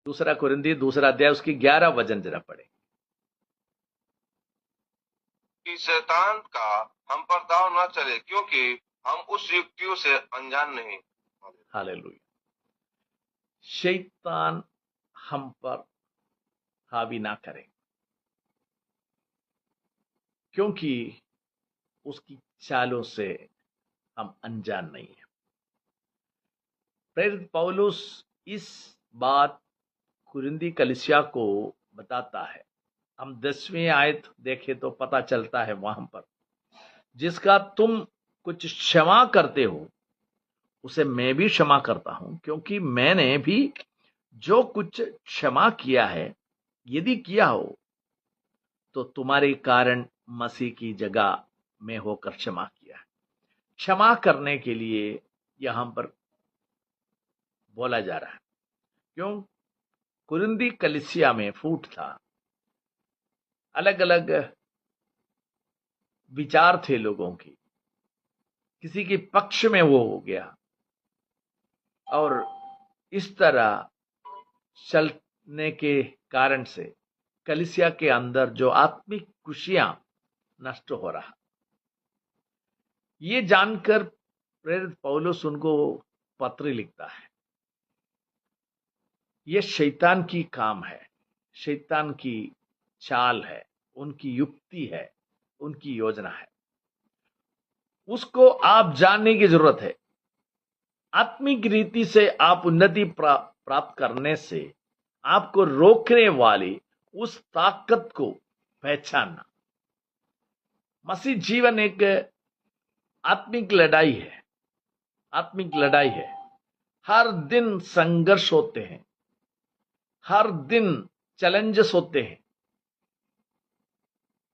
दूसरा कुरिन्दी दूसरा अध्याय उसकी 11 वचन जरा पढ़े। कि शैतान का हम पर दाव न चले, क्योंकि हम उस युक्तियों से अनजान नहीं। हालेलुया। शैतान हम पर हावी ना करे, क्योंकि उसकी चालों से हम अनजान नहीं है। प्रेरित पौलुस इस बात कुरिन्दी कलीसिया को बताता है। हम 10वीं आयत देखें तो पता चलता है वहां पर, जिसका तुम कुछ क्षमा करते हो उसे मैं भी क्षमा करता हूं, क्योंकि मैंने भी जो कुछ क्षमा किया है, यदि किया हो तो तुम्हारे कारण मसीह की जगह में होकर क्षमा किया है। क्षमा करने के लिए यहां पर बोला जा रहा है। क्यों? कुरिन्दी कलीसिया में फूट था, अलग अलग विचार थे लोगों की, किसी के पक्ष में वो हो गया, और इस तरह चलने के कारण से कलीसिया के अंदर जो आत्मिक खुशियां नष्ट हो रहा। ये जानकर प्रेरित पौलुस उनको पत्र लिखता है। ये शैतान की काम है, शैतान की चाल है, उनकी युक्ति है, उनकी योजना है। उसको आप जानने की जरूरत है। आत्मिक रीति से आप उन्नति प्राप्त करने से आपको रोकने वाली उस ताकत को पहचानना। मसीह जीवन एक आत्मिक लड़ाई है, आत्मिक लड़ाई है। हर दिन संघर्ष होते हैं, हर दिन चैलेंजेस होते हैं।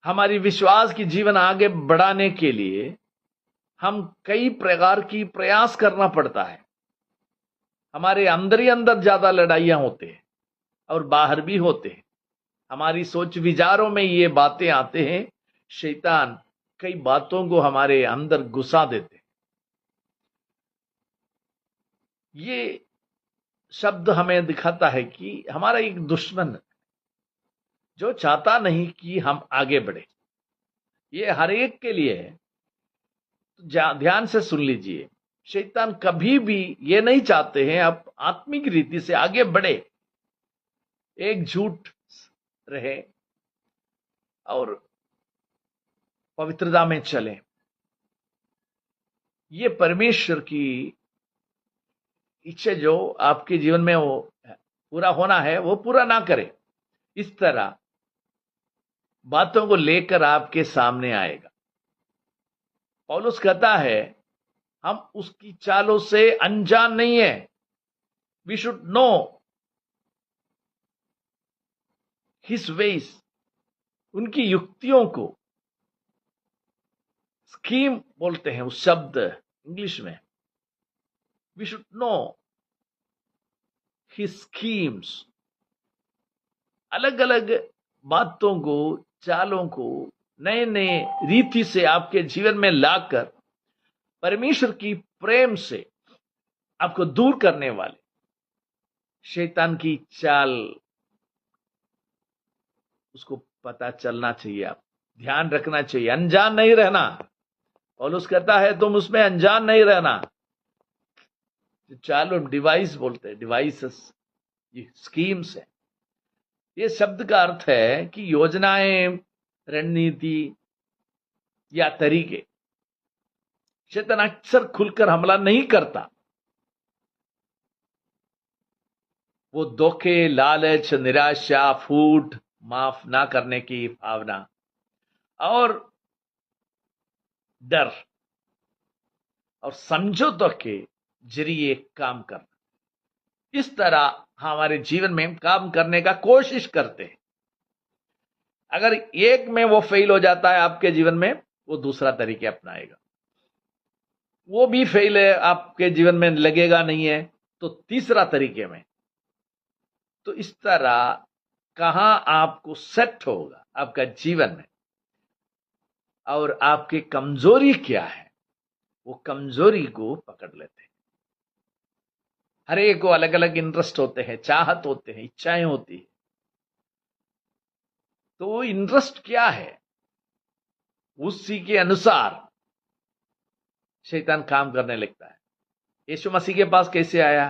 हमारी विश्वास की जीवन आगे बढ़ाने के लिए हम कई प्रकार की प्रयास करना पड़ता है। हमारे अंदर ही अंदर ज्यादा लड़ाइयां होते हैं और बाहर भी होते हैं। हमारी सोच विचारों में ये बातें आते हैं। शैतान कई बातों को हमारे अंदर घुसा देते हैं। ये शब्द हमें दिखाता है कि हमारा एक दुश्मन जो चाहता नहीं कि हम आगे बढ़े। ये हर एक के लिए है। तो ध्यान से सुन लीजिए, शैतान कभी भी ये नहीं चाहते हैं आप आत्मिक रीति से आगे बढ़े, एकजुट रहे और पवित्रता में चले। ये परमेश्वर की इच्छा जो आपके जीवन में वो पूरा होना है, वो पूरा ना करे। इस तरह बातों को लेकर आपके सामने आएगा। पौलुस कहता है हम उसकी चालों से अनजान नहीं है। We should know his ways, उनकी युक्तियों को। स्कीम बोलते हैं उस शब्द इंग्लिश में। We should know his schemes. अलग अलग बातों को, चालों को नए नए रीति से आपके जीवन में लाकर परमेश्वर की प्रेम से आपको दूर करने वाले शैतान की चाल, उसको पता चलना चाहिए। आप ध्यान रखना चाहिए, अनजान नहीं रहना। पौलुस कहता है तुम उसमें अनजान नहीं रहना। चालो डिवाइस बोलते हैं, डिवाइसेस, ये स्कीम्स है। ये शब्द का अर्थ है कि योजनाएं, रणनीति या तरीके। शैतान अक्सर खुलकर हमला नहीं करता। वो धोखे, लालच, निराशा, फूट, माफ ना करने की भावना और डर और समझौतों के जरिए काम करना, इस तरह हमारे जीवन में काम करने का कोशिश करते हैं। अगर एक में वो फेल हो जाता है आपके जीवन में, वो दूसरा तरीके अपनाएगा। वो भी फेल है, आपके जीवन में लगेगा नहीं है, तो तीसरा तरीके में। तो इस तरह कहां आपको सेट होगा आपका जीवन में, और आपकी कमजोरी क्या है, वो कमजोरी को पकड़ लेते हैं। हर एक को अलग अलग इंटरेस्ट होते हैं, चाहत होते हैं, इच्छाएं होती है। तो वो इंटरेस्ट क्या है, उसी के अनुसार शैतान काम करने लगता है। यीशु मसीह के पास कैसे आया?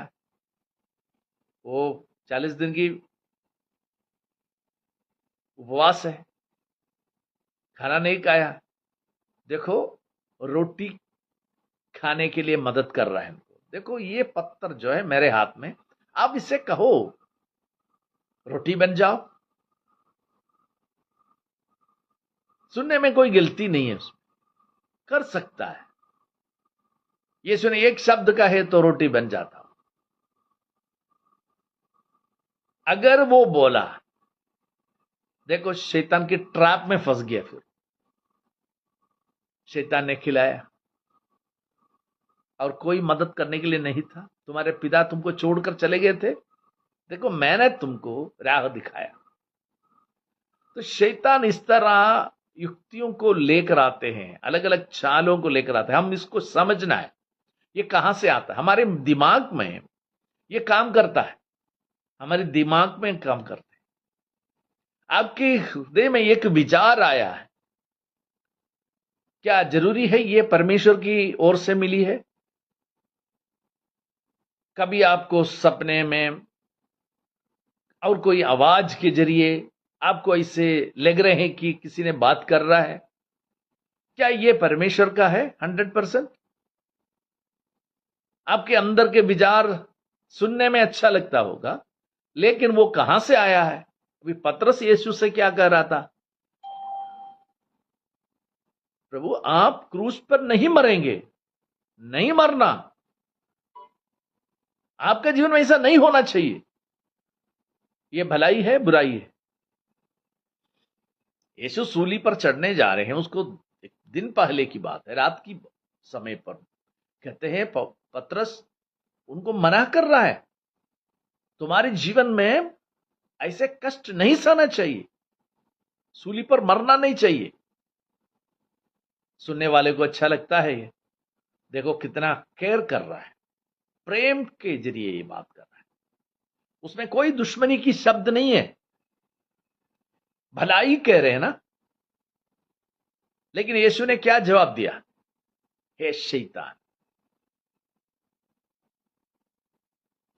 वो 40 दिन की उपवास है, खाना नहीं खाया। देखो, रोटी खाने के लिए मदद कर रहा है इनको। देखो, ये पत्थर जो है मेरे हाथ में, आप इसे कहो रोटी बन जाओ। सुनने में कोई गलती नहीं है, उसमें कर सकता है। ये सुने, एक शब्द का है तो रोटी बन जाता। अगर वो बोला, देखो शैतान की ट्रैप में फंस गया। फिर शैतान ने खिलाया और कोई मदद करने के लिए नहीं था। तुम्हारे पिता तुमको छोड़कर चले गए थे, देखो मैंने तुमको राह दिखाया। तो शैतान इस तरह युक्तियों को लेकर आते हैं, अलग अलग चालों को लेकर आते हैं। हम इसको समझना है, ये कहां से आता है। हमारे दिमाग में ये काम करता है, हमारे दिमाग में काम करता है। आपके हृदय में एक विचार आया है, क्या जरूरी है ये परमेश्वर की ओर से मिली है? कभी आपको सपने में और कोई आवाज के जरिए आपको ऐसे लग रहे हैं कि किसी ने बात कर रहा है, क्या ये परमेश्वर का है? 100%। आपके अंदर के विचार सुनने में अच्छा लगता होगा, लेकिन वो कहां से आया है? अभी पतरस यीशु से क्या कह रहा था? प्रभु, आप क्रूस पर नहीं मरेंगे, नहीं मरना, आपका जीवन में ऐसा नहीं होना चाहिए। ये भलाई है, बुराई है? यीशु सूली पर चढ़ने जा रहे हैं, उसको एक दिन पहले की बात है, रात की समय पर कहते हैं पतरस उनको मना कर रहा है, तुम्हारे जीवन में ऐसे कष्ट नहीं सहना चाहिए, सूली पर मरना नहीं चाहिए। सुनने वाले को अच्छा लगता है ये। देखो कितना केयर कर रहा है, प्रेम के जरिए ये बात कर रहा है। उसमें कोई दुश्मनी की शब्द नहीं है, भलाई कह रहे हैं ना। लेकिन यीशु ने क्या जवाब दिया? हे शैतान,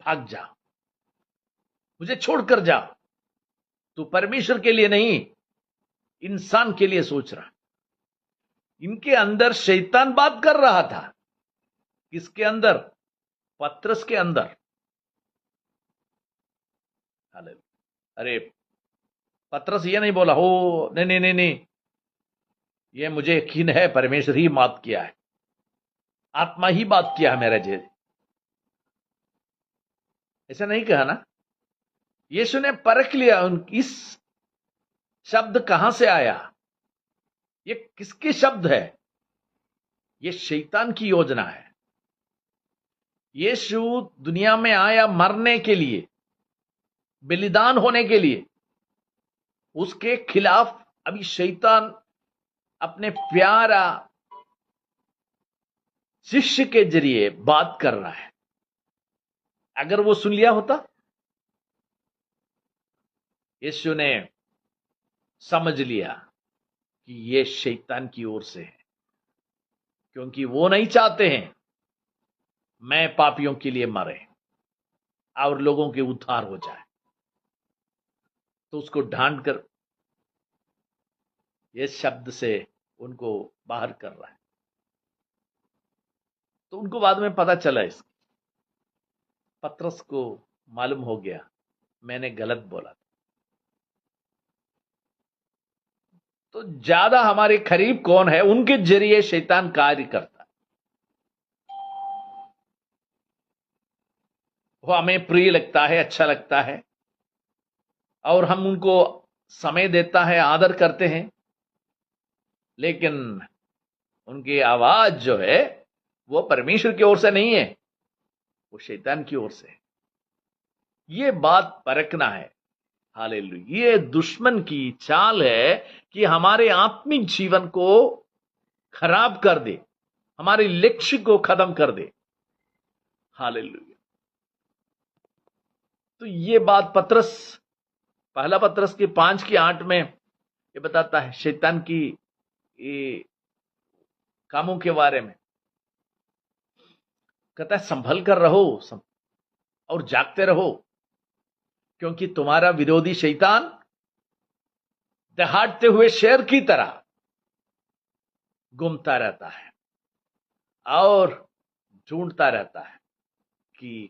भाग जा, मुझे छोड़कर जा, तू परमेश्वर के लिए नहीं इंसान के लिए सोच रहा। इनके अंदर शैतान बात कर रहा था। किसके अंदर? पतरस के अंदर। अरे पतरस ये नहीं बोला हो, नहीं नहीं नहीं नहीं, ये मुझे यकीन है परमेश्वर ही बात किया है, आत्मा ही बात किया है मेरे जैसे, ऐसा नहीं कहा ना। यीशु ने परख लिया इस शब्द कहां से आया, ये किसके शब्द है? ये शैतान की योजना है। यीशु दुनिया में आया मरने के लिए, बलिदान होने के लिए। उसके खिलाफ अभी शैतान अपने प्यारा शिष्य के जरिए बात कर रहा है। अगर वो सुन लिया होता, यीशु ने समझ लिया कि ये शैतान की ओर से है, क्योंकि वो नहीं चाहते हैं मैं पापियों के लिए मरे और लोगों के उद्धार हो जाए। तो उसको ढांढ कर ये शब्द से उनको बाहर कर रहा है। तो उनको बाद में पता चला, इसकी पतरस को मालूम हो गया मैंने गलत बोला। तो ज्यादा हमारे करीब कौन है, उनके जरिए शैतान कार्य करता है। वो हमें प्रिय लगता है, अच्छा लगता है, और हम उनको समय देता है, आदर करते हैं, लेकिन उनकी आवाज जो है वो परमेश्वर की ओर से नहीं है, वो शैतान की ओर से है। ये बात परखना है। हालेलुया। ये दुश्मन की चाल है कि हमारे आत्मिक जीवन को खराब कर दे, हमारे लक्ष्य को खत्म कर दे। हालेलुया। तो ये बात पतरस, पहला पतरस के 5:8 में ये बताता है शैतान की ये कामों के बारे में। कहता है संभल कर रहो और जागते रहो, क्योंकि तुम्हारा विरोधी शैतान दहाड़ते हुए शेर की तरह घूमता रहता है और ढूंढता रहता है कि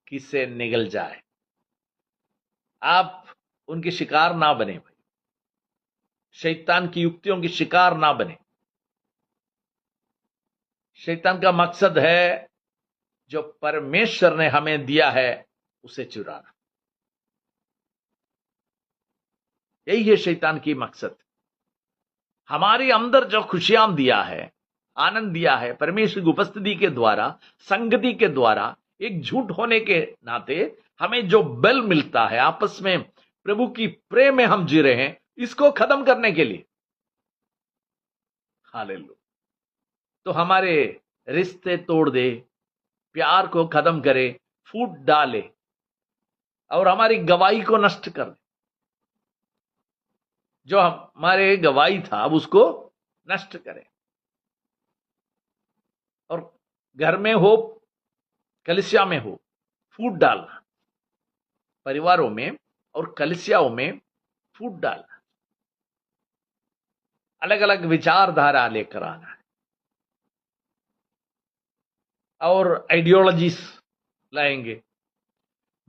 किससे निगल जाए। आप उनके शिकार ना बने भाई, शैतान की युक्तियों के शिकार ना बने। शैतान का मकसद है जो परमेश्वर ने हमें दिया है उसे चुराना। यही है शैतान की मकसद। हमारे अंदर जो खुशियां दिया है, आनंद दिया है परमेश्वर की उपस्थिति के द्वारा, संगति के द्वारा, एक झूठ होने के नाते हमें जो बल मिलता है, आपस में प्रभु की प्रेम में हम जी रहे हैं, इसको खत्म करने के लिए हालेलुया, तो हमारे रिश्ते तोड़ दे, प्यार को खत्म करे, फूट डाले और हमारी गवाही को नष्ट कर दे। जो हमारे गवाही था अब उसको नष्ट करे। और घर में हो, कलीसिया में हो, फूट डालना, परिवारों में और कलीसियाओं में फूट डालना, अलग अलग विचारधारा लेकर आना है और आइडियोलॉजीज लाएंगे।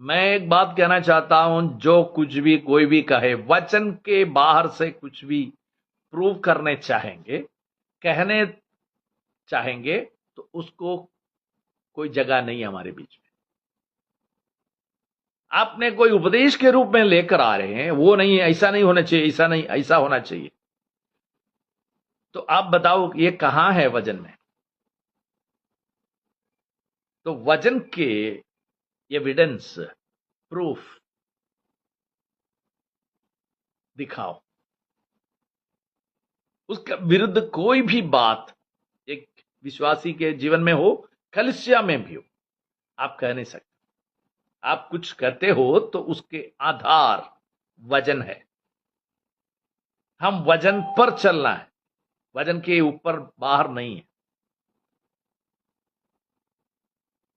मैं एक बात कहना चाहता हूं, जो कुछ भी कोई भी कहे, वचन के बाहर से कुछ भी प्रूव करने चाहेंगे, कहने चाहेंगे, तो उसको कोई जगह नहीं है हमारे बीच में। आपने कोई उपदेश के रूप में लेकर आ रहे हैं, वो नहीं, ऐसा नहीं होना चाहिए, ऐसा नहीं, ऐसा होना चाहिए, तो आप बताओ ये कहां है वजन में? तो वजन के एविडेंस, प्रूफ दिखाओ। उसके विरुद्ध कोई भी बात एक विश्वासी के जीवन में हो, कलीसिया में भी हो, आप कह नहीं सकते। आप कुछ कहते हो तो उसके आधार वजन है। हम वजन पर चलना है, वजन के ऊपर बाहर नहीं है।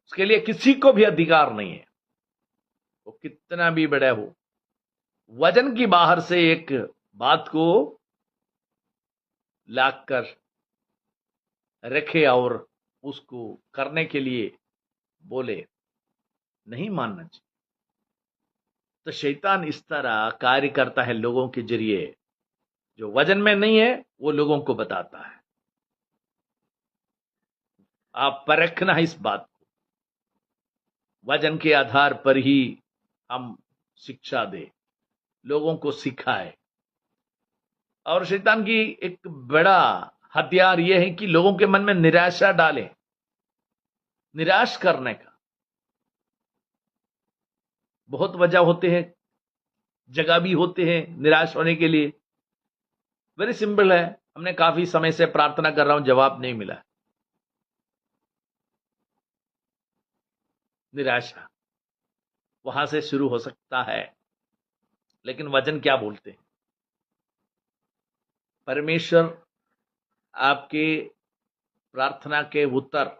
उसके लिए किसी को भी अधिकार नहीं है, वो कितना भी बड़ा हो। वजन की बाहर से एक बात को लाकर रखे और उसको करने के लिए बोले, नहीं मानना चाहिए। तो शैतान इस तरह कार्य करता है लोगों के जरिए, जो वजन में नहीं है वो लोगों को बताता है। आप परखना है इस बात को, वजन के आधार पर ही हम शिक्षा दे, लोगों को सिखाए। और शैतान की एक बड़ा हथियार यह है कि लोगों के मन में निराशा डाले, निराश करने का। बहुत वजह होते हैं, जगह भी होते हैं निराश होने के लिए। वेरी सिंपल है, हमने काफी समय से प्रार्थना कर रहा हूं, जवाब नहीं मिला, निराशा वहां से शुरू हो सकता है। लेकिन वचन क्या बोलते हैं? परमेश्वर आपके प्रार्थना के उत्तर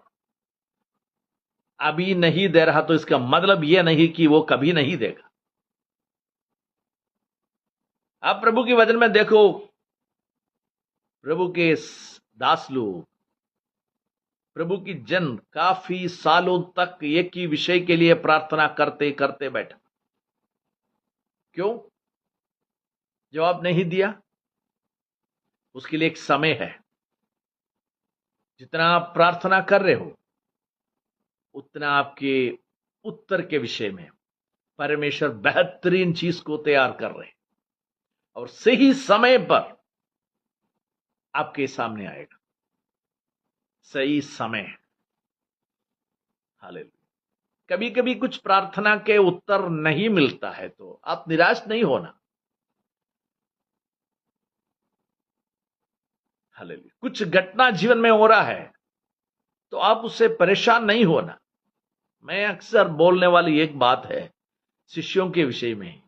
अभी नहीं दे रहा, तो इसका मतलब यह नहीं कि वो कभी नहीं देगा। आप प्रभु के वचन में देखो, प्रभु के दास लोग, प्रभु की जन काफी सालों तक एक ही विषय के लिए प्रार्थना करते करते बैठा। क्यों जवाब नहीं दिया? उसके लिए एक समय है। जितना आप प्रार्थना कर रहे हो, उतना आपके उत्तर के विषय में परमेश्वर बेहतरीन चीज को तैयार कर रहे हैं और सही समय पर आपके सामने आएगा। सही समय। हालेलुया। कभी कभी कुछ प्रार्थना के उत्तर नहीं मिलता है तो आप निराश नहीं होना। हालेलुया। कुछ घटना जीवन में हो रहा है तो आप उससे परेशान नहीं होना। मैं अक्सर बोलने वाली एक बात है, शिष्यों के विषय में।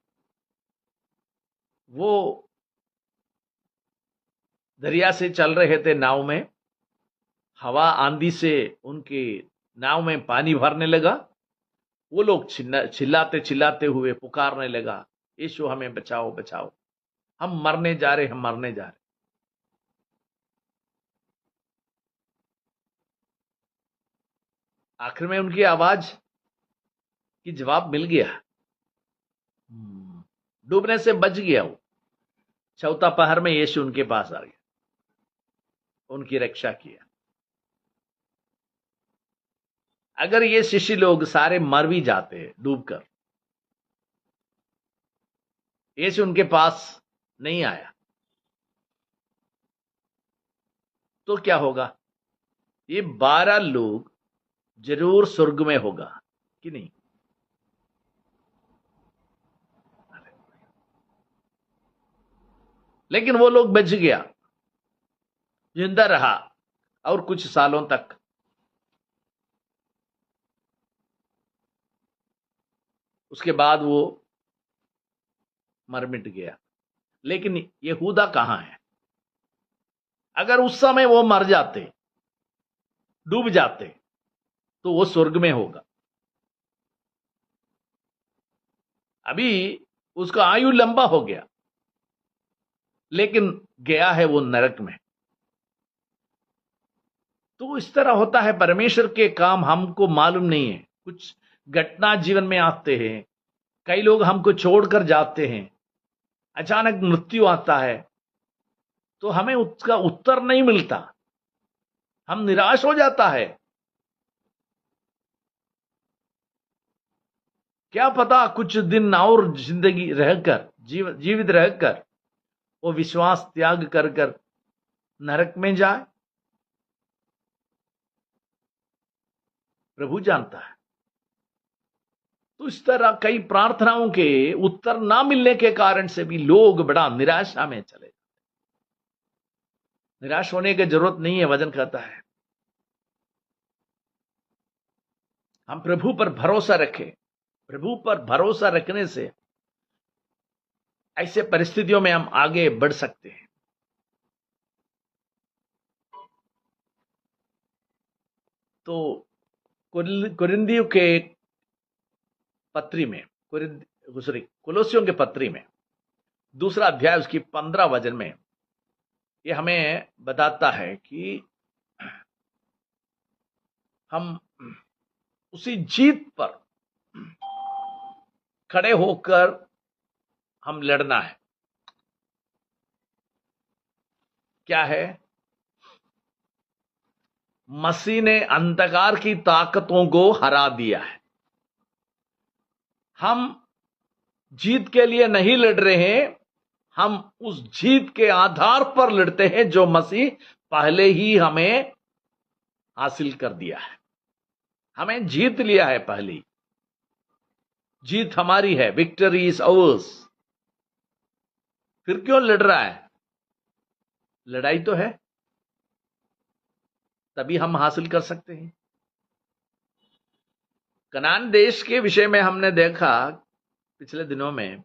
वो दरिया से चल रहे थे नाव में, हवा आंधी से उनके नाव में पानी भरने लगा। वो लोग चिल्लाते चिल्लाते हुए पुकारने लगा, यीशु हमें बचाओ बचाओ, हम मरने जा रहे, हम मरने जा रहे। आखिर में उनकी आवाज की जवाब मिल गया, डूबने से बच गया वो। चौथा पहर में यीशु उनके पास आ गया, उनकी रक्षा किया। अगर ये शिष्य लोग सारे मर भी जाते डूबकर, यीशु उनके पास नहीं आया, तो क्या होगा? ये 12 लोग जरूर स्वर्ग में होगा कि नहीं? लेकिन वो लोग बच गया, जिंदा रहा और कुछ सालों तक। उसके बाद वो मर मिट गया। लेकिन यहूदा कहां है? अगर उस समय वो मर जाते, डूब जाते, तो वो स्वर्ग में होगा। अभी उसका आयु लंबा हो गया, लेकिन गया है वो नरक में। तो इस तरह होता है, परमेश्वर के काम हमको मालूम नहीं है। कुछ घटना जीवन में आते हैं, कई लोग हमको छोड़कर जाते हैं, अचानक मृत्यु आता है, तो हमें उसका उत्तर नहीं मिलता, हम निराश हो जाता है। क्या पता कुछ दिन और जिंदगी रहकर, जीवित रहकर वो विश्वास त्याग कर कर नरक में जाए। प्रभु जानता है। तो इस तरह कई प्रार्थनाओं के उत्तर ना मिलने के कारण से भी लोग बड़ा निराशा में चले जाते। निराश होने की जरूरत नहीं है, वचन कहता है हम प्रभु पर भरोसा रखें। प्रभु पर भरोसा रखने से ऐसे परिस्थितियों में हम आगे बढ़ सकते हैं। तो कुरिन्थियों के पत्री में, कुलोसियों के पत्री में 2 अध्याय उसकी 15 वचन में ये हमें बताता है कि हम उसी जीत पर खड़े होकर हम लड़ना है। क्या है? मसीह ने अंधकार की ताकतों को हरा दिया है। हम जीत के लिए नहीं लड़ रहे हैं, हम उस जीत के आधार पर लड़ते हैं जो मसीह पहले ही हमें हासिल कर दिया है। हमें जीत लिया है पहले ही, जीत हमारी है। Victory is ours. फिर क्यों लड़ रहा है? लड़ाई तो है, तभी हम हासिल कर सकते हैं। कनान देश के विषय में हमने देखा पिछले दिनों में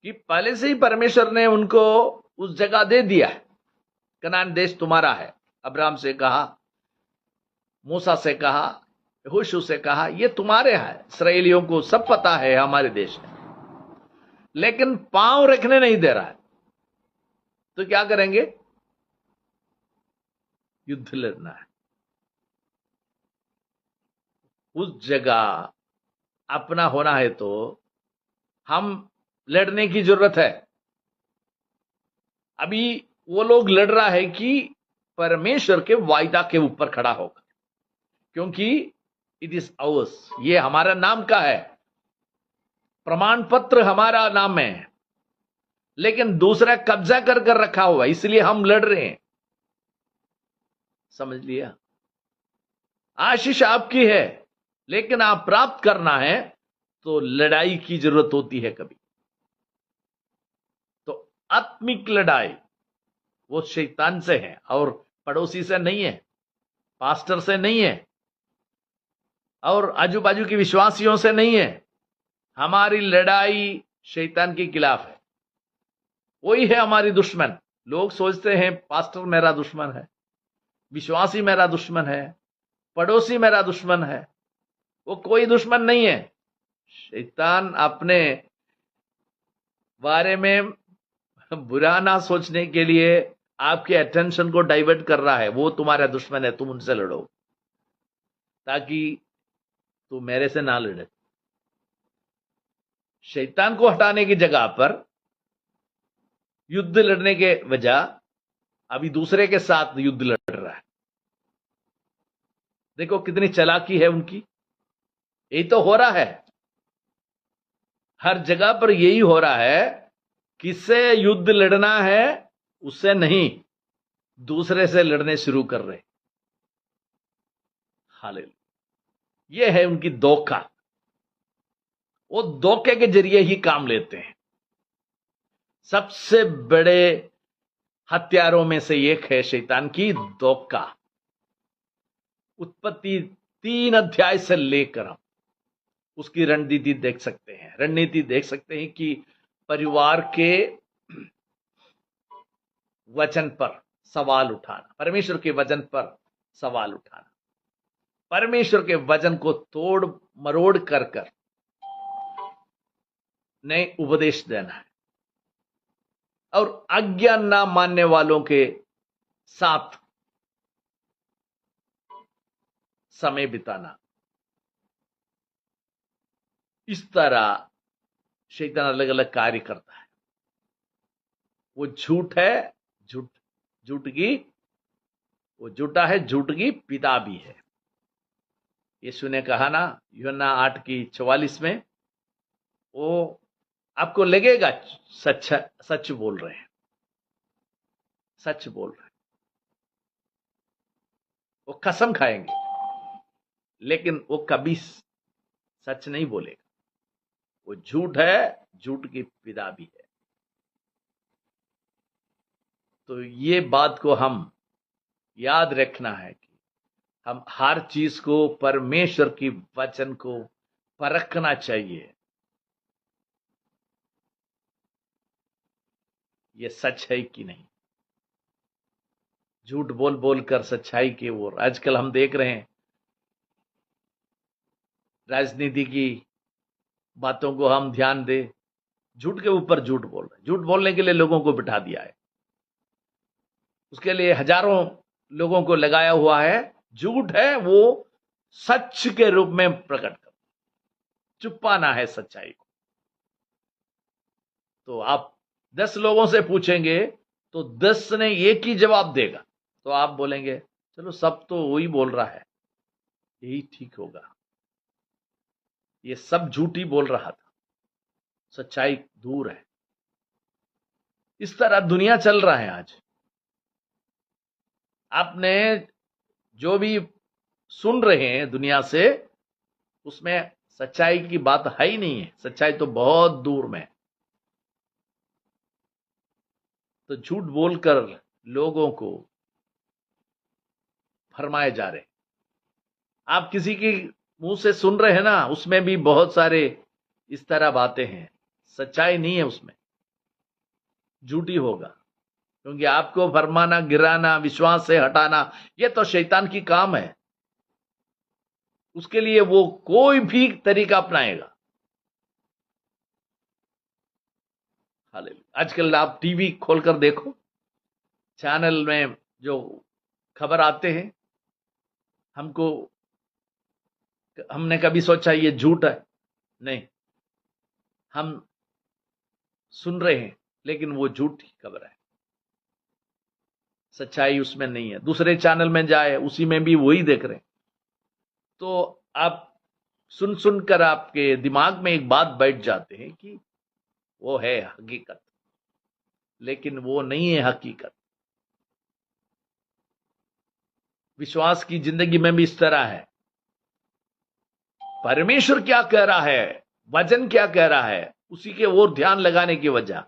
कि पहले से ही परमेश्वर ने उनको उस जगह दे दिया है। कनान देश तुम्हारा है। अब्राहम से कहा, मूसा से कहा, यहोशू से कहा, ये तुम्हारे है। इस्राएलियों को सब पता है हमारे देश है, लेकिन पांव रखने नहीं दे रहा है। तो क्या करेंगे? युद्ध लड़ना है। उस जगह अपना होना है तो हम लड़ने की जरूरत है। अभी वो लोग लड़ रहा है कि परमेश्वर के वायदा के ऊपर खड़ा होगा, क्योंकि इट इज अवर्स, ये हमारा नाम का है, प्रमाण पत्र हमारा नाम है, लेकिन दूसरा कब्जा कर कर रखा हुआ, इसलिए हम लड़ रहे हैं। समझ लिया? आशीष आपकी है, लेकिन आप प्राप्त करना है तो लड़ाई की जरूरत होती है कभी। तो आत्मिक लड़ाई वो शैतान से है और पड़ोसी से नहीं है, पास्टर से नहीं है और आजू बाजू के विश्वासियों से नहीं है। हमारी लड़ाई शैतान के खिलाफ है, वही है हमारी दुश्मन। लोग सोचते हैं पास्टर मेरा दुश्मन है, विश्वासी मेरा दुश्मन है, पड़ोसी मेरा दुश्मन है। वो कोई दुश्मन नहीं है। शैतान अपने बारे में बुरा ना सोचने के लिए आपके अटेंशन को डाइवर्ट कर रहा है। वो तुम्हारा दुश्मन है, तुम उनसे लड़ो ताकि तू मेरे से ना लड़े। शैतान को हटाने की जगह पर युद्ध लड़ने के वजह अभी दूसरे के साथ युद्ध लड़ रहा है। देखो कितनी चालाकी है उनकी। यही तो हो रहा है, हर जगह पर यही हो रहा है। किससे युद्ध लड़ना है उससे नहीं, दूसरे से लड़ने शुरू कर रहे। हालेलुया। यह है उनकी धोखा। वो धोखे के जरिए ही काम लेते हैं। सबसे बड़े हथियारों में से एक है शैतान की धोखा। उत्पत्ति 3 अध्याय से लेकर हम उसकी रणनीति देख सकते हैं। रणनीति देख सकते हैं कि परिवार के वचन पर सवाल उठाना, परमेश्वर के वचन पर सवाल उठाना, परमेश्वर के वचन को तोड़ मरोड़ कर नए उपदेश देना है, और आज्ञा ना मानने वालों के साथ समय बिताना। इस तरह शैतान अलग अलग कार्य करता है। वो झूठ है, झूठ की वो झूठा है, झूठ की पिता भी है। यीशु ने कहा ना यूहन्ना 8:44 में, वो आपको लगेगा सच बोल रहे हैं, सच बोल रहे हैं। वो कसम खाएंगे लेकिन वो कभी सच नहीं बोलेगा। वो झूठ है, झूठ की पिता भी है। तो ये बात को हम याद रखना है कि हम हर चीज को परमेश्वर की वचन को परखना चाहिए। ये सच है कि नहीं। झूठ बोल बोल कर सच्चाई की ओर आजकल हम देख रहे हैं। राजनीति की बातों को हम ध्यान दे, झूठ के ऊपर झूठ बोल रहे हैं। झूठ बोलने के लिए लोगों को बिठा दिया है, उसके लिए हजारों लोगों को लगाया हुआ है। झूठ है वो सच के रूप में प्रकट कर, छुपाना है सच्चाई को। तो आप 10 लोगों से पूछेंगे तो 10 ने एक ही जवाब देगा, तो आप बोलेंगे चलो सब तो वही बोल रहा है, यही ठीक होगा। ये सब झूठी बोल रहा था, सच्चाई दूर है। इस तरह दुनिया चल रहा है आज। आपने जो भी सुन रहे हैं दुनिया से, उसमें सच्चाई की बात है ही नहीं है। सच्चाई तो बहुत दूर में है। तो झूठ बोलकर लोगों को फरमाए जा रहे। आप किसी की मुंह से सुन रहे हैं ना, उसमें भी बहुत सारे इस तरह बातें हैं, सच्चाई नहीं है उसमें, झूठी होगा। क्योंकि आपको फरमाना, गिराना, विश्वास से हटाना, यह तो शैतान की काम है। उसके लिए वो कोई भी तरीका अपनाएगा। हालेलुया। आजकल आप टीवी खोलकर देखो, चैनल में जो खबर आते हैं, हमने कभी सोचा ये झूठ है? नहीं, हम सुन रहे हैं लेकिन वो झूठी खबर है, सच्चाई उसमें नहीं है। दूसरे चैनल में जाए, उसी में भी वही देख रहे हैं। तो आप सुन सुनकर आपके दिमाग में एक बात बैठ जाते हैं कि वो है हकीकत, लेकिन वो नहीं है हकीकत। विश्वास की जिंदगी में भी इस तरह है। परमेश्वर क्या कह रहा है, वचन क्या कह रहा है, उसी के ओर ध्यान लगाने की वजह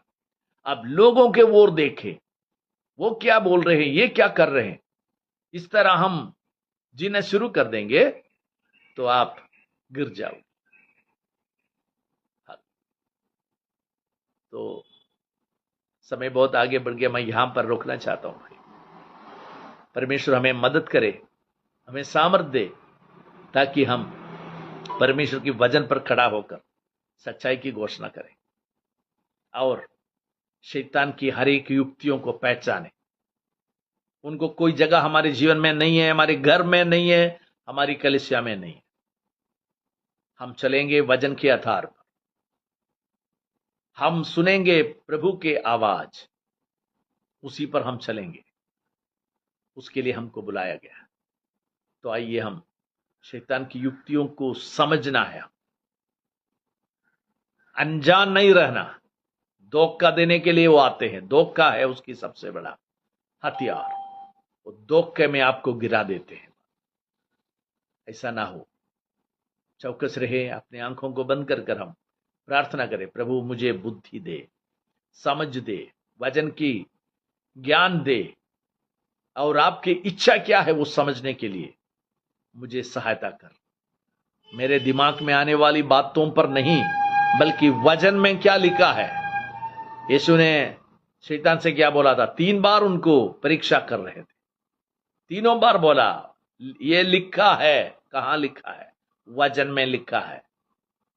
अब लोगों के ओर देखें, वो क्या बोल रहे हैं, ये क्या कर रहे हैं, इस तरह हम जीना शुरू कर देंगे तो आप गिर जाओ। तो समय बहुत आगे बढ़ गया, मैं यहां पर रोकना चाहता हूं भाई। परमेश्वर हमें मदद करे, हमें सामर्थ दे, ताकि हम परमेश्वर की वचन पर खड़ा होकर सच्चाई की घोषणा करें और शैतान की हर एक युक्तियों को पहचाने। उनको कोई जगह हमारे जीवन में नहीं है, हमारे घर में नहीं है, हमारी कलीसिया में नहीं है। हम चलेंगे वचन के आधार पर, हम सुनेंगे प्रभु के आवाज, उसी पर हम चलेंगे। उसके लिए हमको बुलाया गया। तो आइए हम शैतान की युक्तियों को समझना है, अनजान नहीं रहना। धोखा देने के लिए वो आते हैं, धोखा है उसकी सबसे बड़ा हथियार। वो धोखे में आपको गिरा देते हैं। ऐसा ना हो, चौकस रहे, अपनी आंखों को बंद कर हम प्रार्थना करें, प्रभु मुझे बुद्धि दे, समझ दे, वचन की ज्ञान दे, और आपकी इच्छा क्या है वो समझने के लिए मुझे सहायता कर। मेरे दिमाग में आने वाली बातों पर नहीं, बल्कि वचन में क्या लिखा है। यीशु ने शैतान से क्या बोला था? 3 बार उनको परीक्षा कर रहे थे, तीनों बार बोला ये लिखा है। कहां लिखा है? वचन में लिखा है।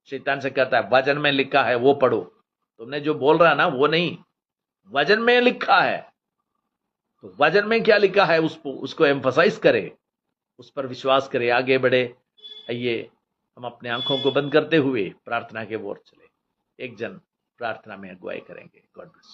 शैतान से कहता है वचन में लिखा है वो पढ़ो। तुमने जो बोल रहा ना वो नहीं, वचन में लिखा है। तो वचन में क्या लिखा है उसको एम्फसाइज करे, उस पर विश्वास करे, आगे बढ़े। आइए हम अपने आंखों को बंद करते हुए प्रार्थना के ओर चले। एक जन प्रार्थना में अगुवाई करेंगे। God bless.